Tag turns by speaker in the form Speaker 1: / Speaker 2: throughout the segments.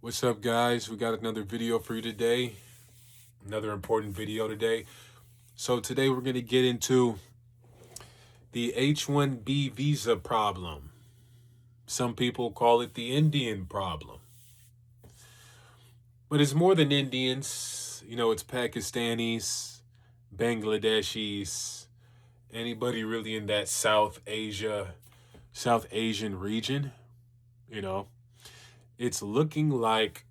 Speaker 1: What's up, guys? We got another video for you today. Another important video today. So today we're going to get into the H-1B visa problem. Some people call it the Indian problem. But it's more than Indians. It's Pakistanis, Bangladeshis, anybody really in that South Asian region. You know, it's looking like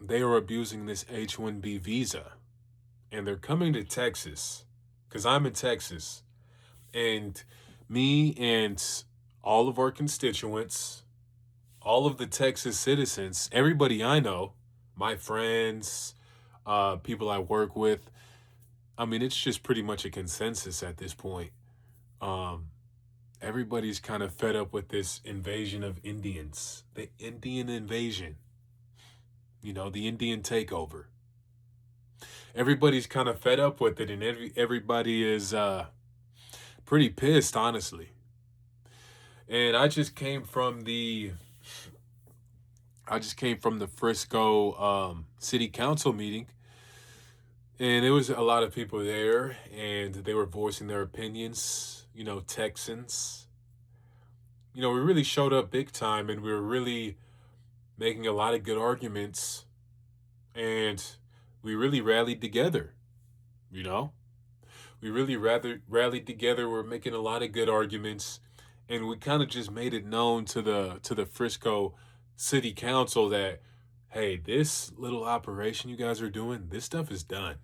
Speaker 1: they are abusing this H-1B visa. And they're coming to Texas because I'm in Texas. And me and all of our constituents, all of the Texas citizens, everybody I know, my friends, people I work with, I mean, it's just pretty much a consensus at this point. Um, Everybody's kind of fed up with this invasion of Indians, the Indian invasion, the Indian takeover. Everybody's kind of fed up with it, and everybody is pretty pissed, honestly. And I just came from the Frisco city council meeting, and there was a lot of people there, and they were voicing their opinions. Texans. We really showed up big time, and we were really making a lot of good arguments, and we really rallied together. We really rather rallied together. We're making a lot of good arguments, and we kind of just made it known to the Frisco City Council that, hey, this little operation you guys are doing, this stuff is done.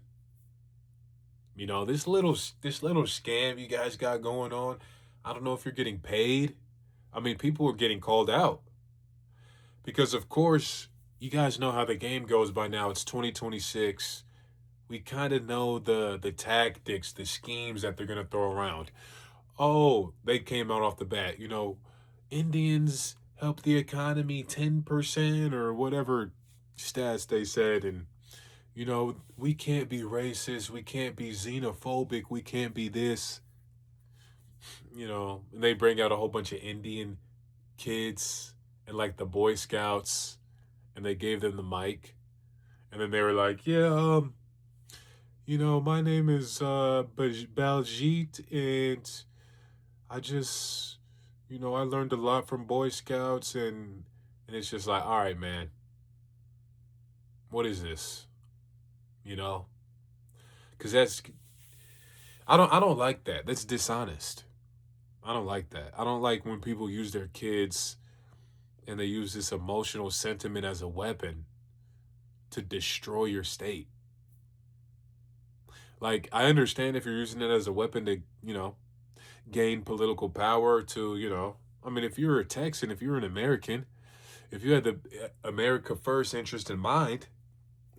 Speaker 1: This little scam you guys got going on. I don't know if you're getting paid. I mean, people are getting called out because, of course, you guys know how the game goes by now. It's 2026. We kind of know the tactics, the schemes that they're going to throw around. Oh, they came out off the bat. Indians help the economy 10% or whatever stats they said. And, we can't be racist. We can't be xenophobic. We can't be this. And they bring out a whole bunch of Indian kids and like the Boy Scouts, and they gave them the mic. And then they were like, yeah, my name is Baljit, and I just, I learned a lot from Boy Scouts, and it's just like, all right, man, what is this? Because I don't like that. That's dishonest. I don't like that. I don't like when people use their kids and they use this emotional sentiment as a weapon to destroy your state. Like, I understand if you're using it as a weapon to, gain political power to, I mean, if you're a Texan, if you're an American, if you had the America first interest in mind,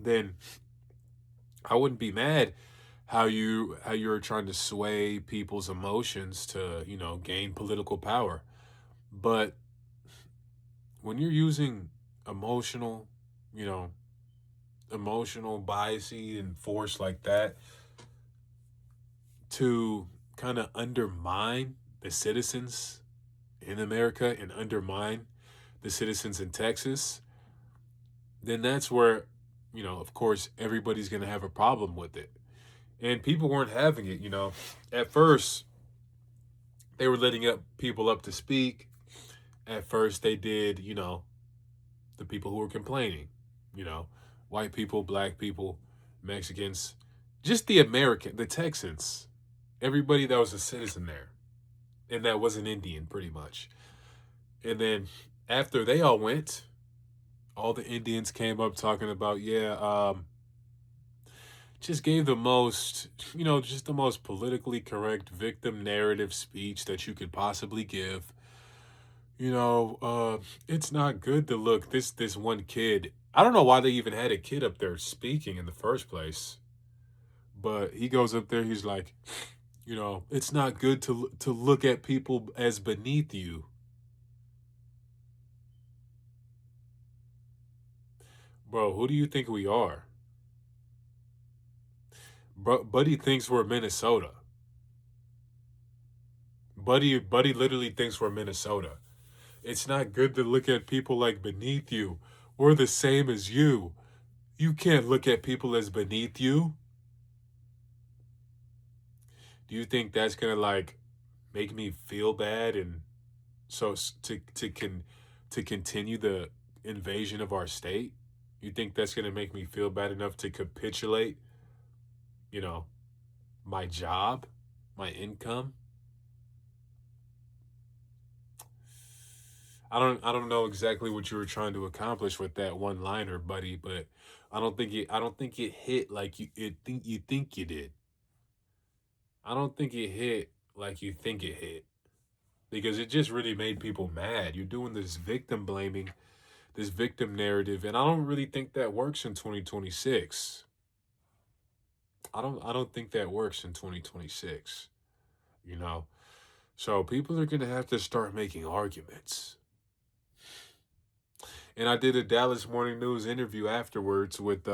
Speaker 1: then I wouldn't be mad how you're trying to sway people's emotions to, gain political power. But when you're using emotional, you know, emotional biasy and force like that to kind of undermine the citizens in America and undermine the citizens in Texas, then that's where, of course, everybody's going to have a problem with it. And people weren't having it, At first, they were letting people up to speak. At first, they did, the people who were complaining, white people, black people, Mexicans, just the Texans, everybody that was a citizen there. And that was an Indian, pretty much. And then after they all went, all the Indians came up talking about, just gave the most, just the most politically correct victim narrative speech that you could possibly give. It's not good to look this one kid. I don't know why they even had a kid up there speaking in the first place. But he goes up there, he's like, it's not good to look at people as beneath you. Bro, who do you think we are? Bro, Buddy thinks we're Minnesota. Buddy literally thinks we're Minnesota. It's not good to look at people like beneath you. We're the same as you. You can't look at people as beneath you. Do you think that's gonna like make me feel bad and so to continue the invasion of our state? You think that's gonna make me feel bad enough to capitulate, you know, my job, my income? I don't know exactly what you were trying to accomplish with that one liner, buddy, but I don't think it hit like you think you did. I don't think it hit like you think it hit. Because it just really made people mad. You're doing this victim blaming, this victim narrative, and I don't really think that works in 2026. I don't think that works in 2026, you know. So people are going to have to start making arguments. And I did a Dallas Morning News interview afterwards with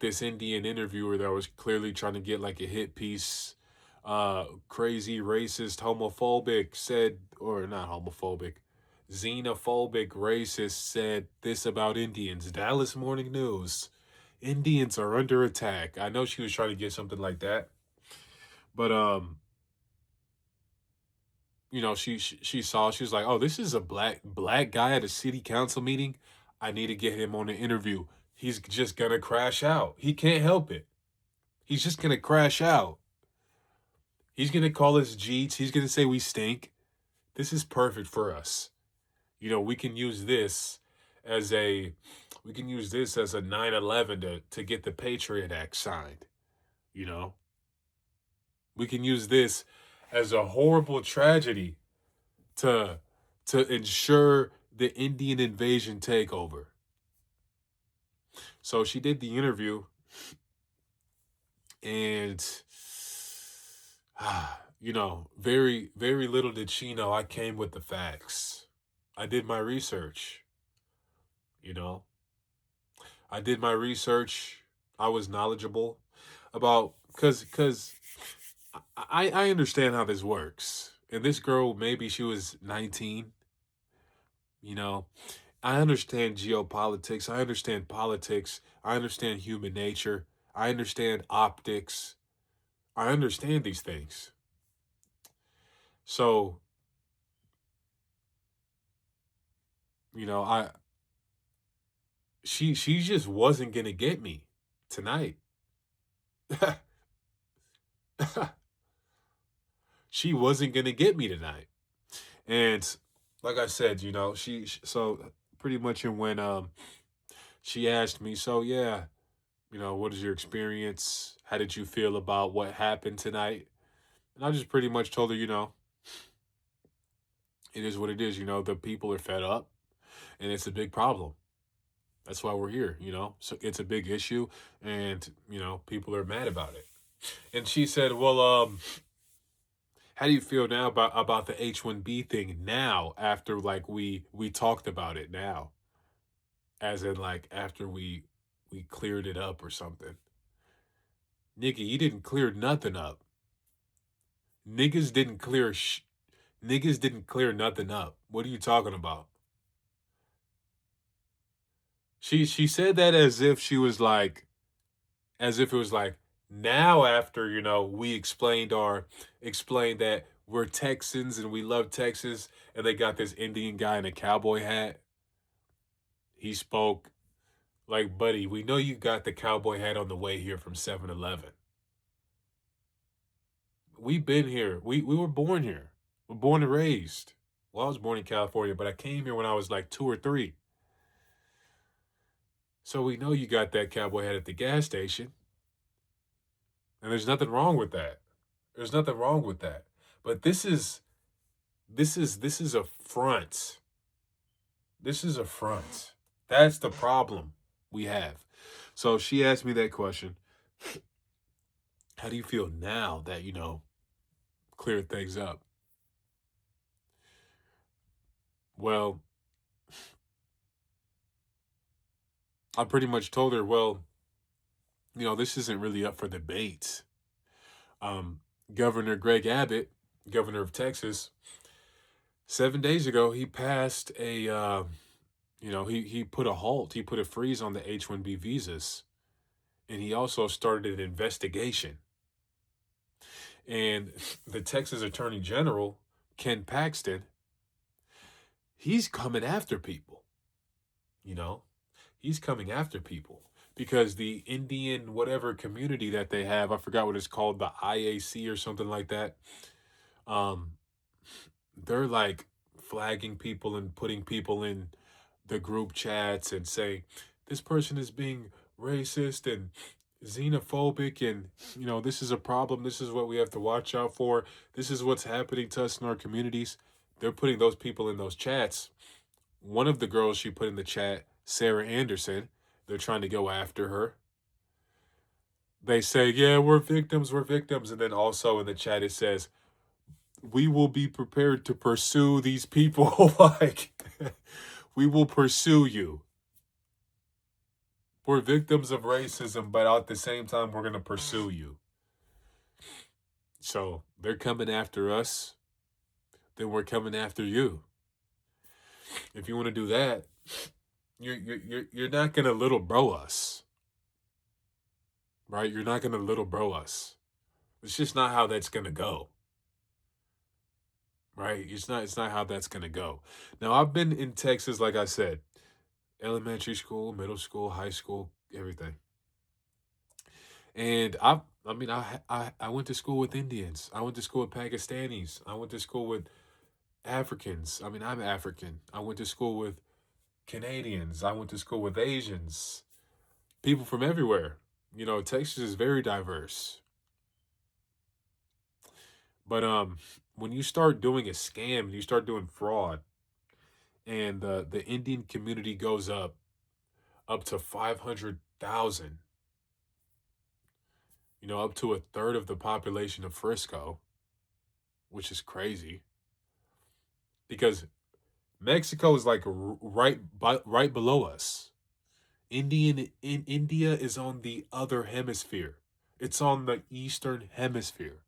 Speaker 1: this Indian interviewer that was clearly trying to get like a hit piece. Crazy, racist, homophobic said, or not homophobic, xenophobic, racist said this about Indians. Dallas Morning News. Indians are under attack. I know she was trying to get something like that, but she saw, she was like, oh, this is a black guy at a city council meeting. I need to get him on an interview. He's just gonna crash out. He can't help it. He's just gonna crash out. He's gonna call us Jeets. He's gonna say we stink. This is perfect for us. We can use this as a 9/11 to get the Patriot Act signed. You know, we can use this as a horrible tragedy to ensure the Indian invasion takeover. So she did the interview, and very, very little did she know I came with the facts. I did my research, you know. I did my research. I was knowledgeable about cuz I understand how this works. And this girl, maybe she was 19, you know. I understand geopolitics. I understand politics. I understand human nature. I understand optics. I understand these things. So, I she just wasn't going to get me tonight. She wasn't going to get me tonight. And like I said, so pretty much when she asked me, so yeah, what is your experience? How did you feel about what happened tonight? And I just pretty much told her, it is what it is. The people are fed up and it's a big problem. That's why we're here, So it's a big issue and, people are mad about it. And she said, well, how do you feel now about the H-1B thing now after like we talked about it now? As in like after we cleared it up or something. Nigga, you didn't clear nothing up. Niggas didn't clear niggas didn't clear nothing up. What are you talking about? She said that as if she was like, as if it was like now after, we explained that we're Texans and we love Texas, and they got this Indian guy in a cowboy hat. He spoke like, buddy, we know you got the cowboy hat on the way here from 7-Eleven. We've been here. We were born here. We're born and raised. Well, I was born in California, but I came here when I was like 2 or 3. So we know you got that cowboy hat at the gas station. And there's nothing wrong with that. There's nothing wrong with that. But this is a front. This is a front. That's the problem we have. So she asked me that question. How do you feel now that, cleared things up? Well, I pretty much told her, well, this isn't really up for debate. Governor Greg Abbott, governor of Texas, 7 days ago, he passed he put a halt, he put a freeze on the H-1B visas, and he also started an investigation. And the Texas Attorney General, Ken Paxton, he's coming after people, you know? He's coming after people because the Indian whatever community that they have, I forgot what it's called, the IAC or something like that. Um, they're like flagging people and putting people in the group chats and saying this person is being racist and xenophobic, and this is a problem, this is what we have to watch out for, this is what's happening to us in our communities. They're putting those people in those chats. One of the girls she put in the chat, Sarah Anderson, they're trying to go after her. They say, yeah, we're victims, and then also in the chat it says, we will be prepared to pursue these people. Like, we will pursue you. We're victims of racism, but at the same time, we're going to pursue you. So they're coming after us, then we're coming after you. If you want to do that, you're not going to little bro us, right? You're not going to little bro us. It's just not how that's going to go. Right? It's not how that's going to go. Now, I've been in Texas, like I said, elementary school, middle school, high school, everything. And I went to school with Indians. I went to school with Pakistanis. I went to school with Africans. I mean, I'm African. I went to school with Canadians. I went to school with Asians. People from everywhere. Texas is very diverse. But when you start doing a scam and you start doing fraud, and the Indian community goes up to 500,000, up to a third of the population of Frisco, which is crazy because Mexico is like right below us. India is on the other hemisphere. It's on the eastern hemisphere.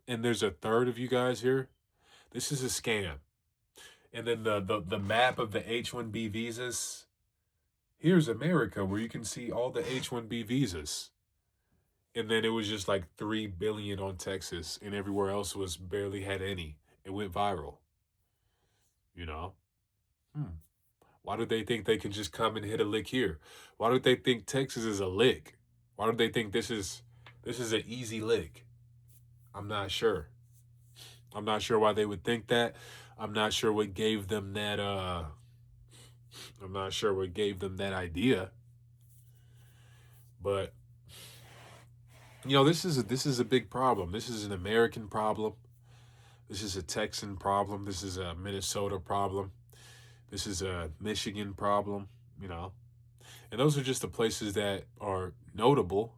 Speaker 1: And there's a third of you guys here. This is a scam. And then the map of the H-1B visas. Here's America, where you can see all the H-1B visas. And then it was just like 3 billion on Texas, and everywhere else was barely had any. It went viral. Why do they think they can just come and hit a lick here? Why do they think Texas is a lick? Why do they think this is an easy lick? I'm not sure. I'm not sure why they would think that. I'm not sure what gave them that idea. But this is a big problem. This is an American problem. This is a Texan problem. This is a Minnesota problem. This is a Michigan problem, And those are just the places that are notable.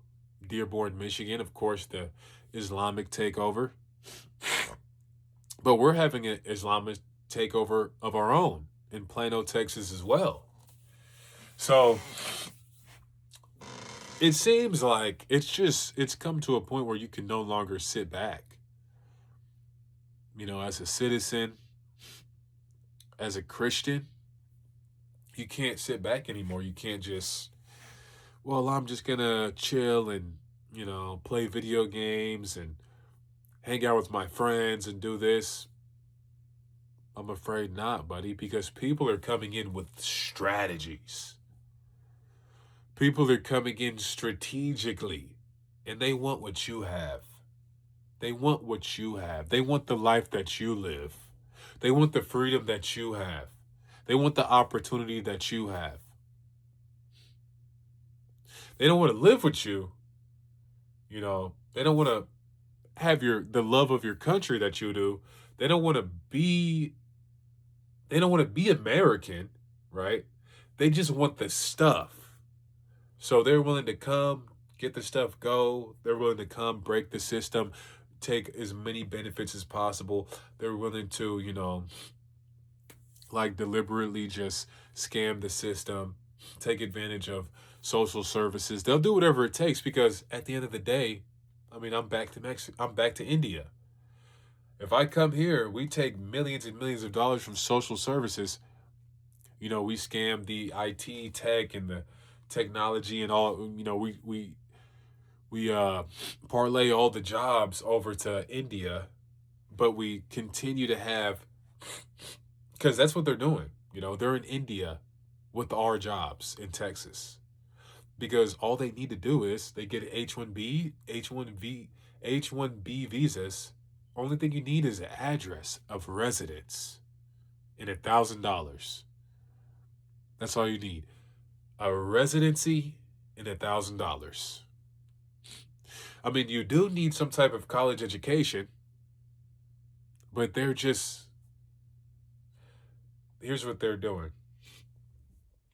Speaker 1: Dearborn, Michigan, of course, the Islamic takeover. But we're having an Islamic takeover of our own in Plano, Texas as well. So it seems like it's come to a point where you can no longer sit back. As a citizen, as a Christian, you can't sit back anymore. You can't just, I'm just going to chill and, play video games and hang out with my friends and do this. I'm afraid not, buddy, because people are coming in with strategies. People are coming in strategically, and they want what you have. They want what you have. They want the life that you live. They want the freedom that you have. They want the opportunity that you have. They don't want to live with you. They don't want to have the love of your country that you do. They don't want to be American, right? They just want the stuff. So they're willing to come, get the stuff, go. They're willing to come, break the system, take as many benefits as possible. They're willing to, deliberately just scam the system, take advantage of social services. They'll do whatever it takes because at the end of the day, I'm back to Mexico. I'm back to India. If I come here, we take millions and millions of dollars from social services. We scam the IT tech and the technology and all. We parlay all the jobs over to India, but we continue to have, because that's what they're doing. They're in India with our jobs in Texas, because all they need to do is they get H-1B, H-1B visas. Only thing you need is an address of residence and $1,000. That's all you need. A residency and $1,000. I mean, you do need some type of college education, but here's what they're doing.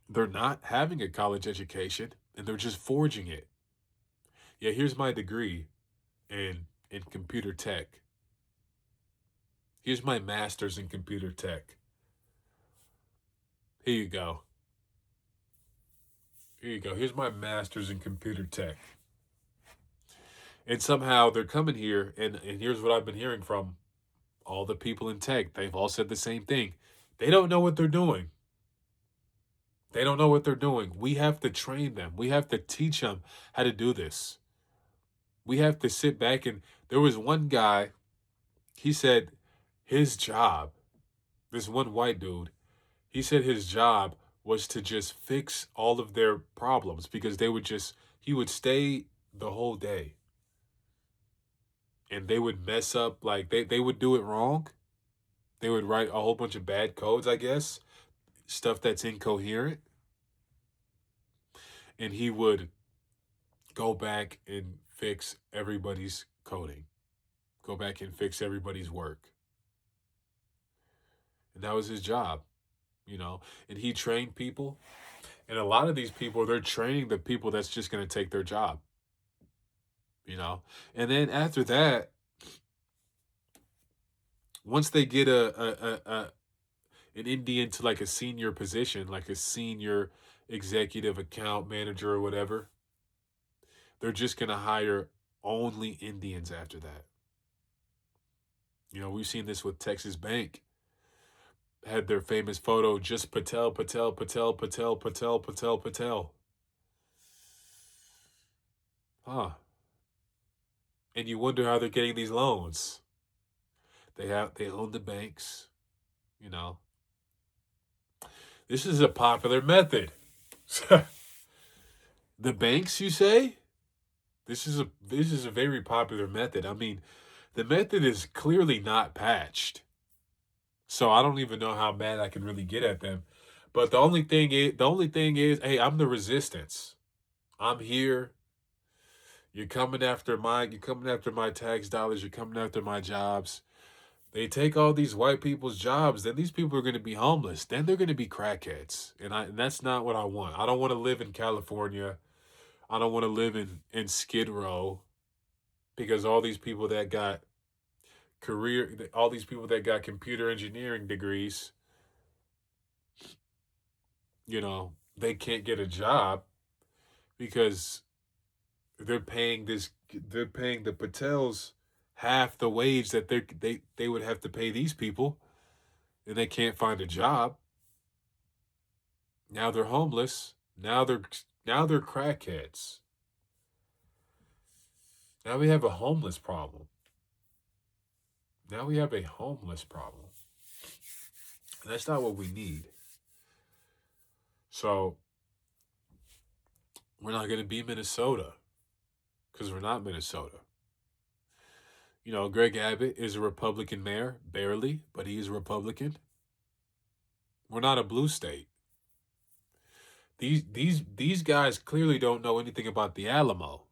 Speaker 1: They're not having a college education and they're just forging it. Yeah, here's my degree in computer tech. Here's my master's in computer tech. Here you go. Here you go. Here's my master's in computer tech. And somehow they're coming here, and here's what I've been hearing from all the people in tech. They've all said the same thing. They don't know what they're doing. They don't know what they're doing. We have to train them. We have to teach them how to do this. We have to sit back, and there was one guy, he said his job, this one white dude, he said his job was to just fix all of their problems, because he would stay the whole day and they would mess up, like they would do it wrong. They would write a whole bunch of bad codes, I guess, stuff that's incoherent. And he would go back and fix everybody's coding, go back and fix everybody's work. And that was his job, and he trained people. And a lot of these people, they're training the people that's just going to take their job, And then after that, once they get an Indian to like a senior position, like a senior executive account manager or whatever, they're just going to hire only Indians after that. We've seen this with Texas Bank. Had their famous photo, just Patel, Patel, Patel, Patel, Patel, Patel, Patel. Huh. And you wonder how they're getting these loans. They own the banks, This is a popular method. The banks, you say? This is a very popular method. I mean, the method is clearly not patched. So I don't even know how mad I can really get at them. But the only thing is, hey, I'm the resistance. I'm here. You're coming after my tax dollars, you're coming after my jobs. They take all these white people's jobs, then these people are going to be homeless. Then they're going to be crackheads. And that's not what I want. I don't want to live in California. I don't want to live in Skid Row, because all these people that got computer engineering degrees, they can't get a job because they're paying the Patels half the wage that they would have to pay these people, and they can't find a job. Now they're homeless. Now they're crackheads. Now we have a homeless problem. And that's not what we need. So we're not going to be Minnesota, because we're not Minnesota. Greg Abbott is a Republican mayor, barely, but he is a Republican. We're not a blue state. These guys clearly don't know anything about the Alamo.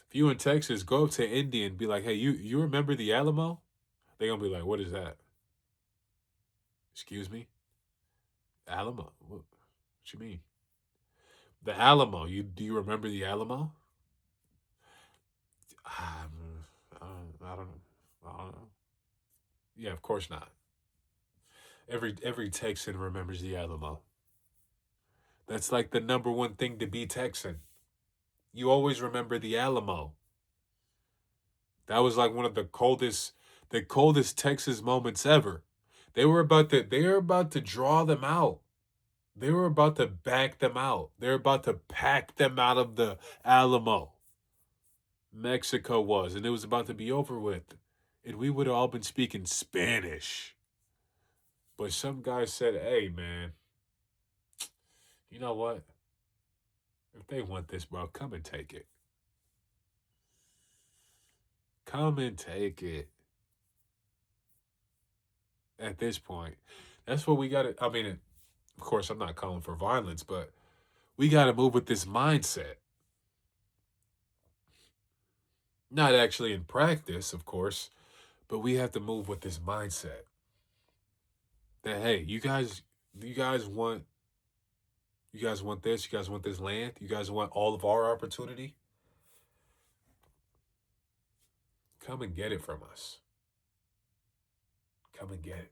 Speaker 1: If you in Texas, go up to India and be like, hey, you remember the Alamo? They're going to be like, what is that? Excuse me? Alamo? What you mean? The Alamo. Do you remember the Alamo? I don't know. Yeah, of course not. Every Texan remembers the Alamo. That's like the number one thing to be Texan. You always remember the Alamo. That was like one of the coldest Texas moments ever. They were about to draw them out. They were about to back them out. They were about to pack them out of the Alamo. Mexico was, and it was about to be over with. And we would have all been speaking Spanish. But some guy said, hey, man, you know what? If they want this, bro, come and take it. Come and take it. At this point, that's what we got to. I mean, of course, I'm not calling for violence, but we got to move with this mindset. Not actually in practice, of course, but we have to move with this mindset that hey, you guys want you guys want this, you guys want this land, you guys want all of our opportunity. Come and get it from us. Come and get it.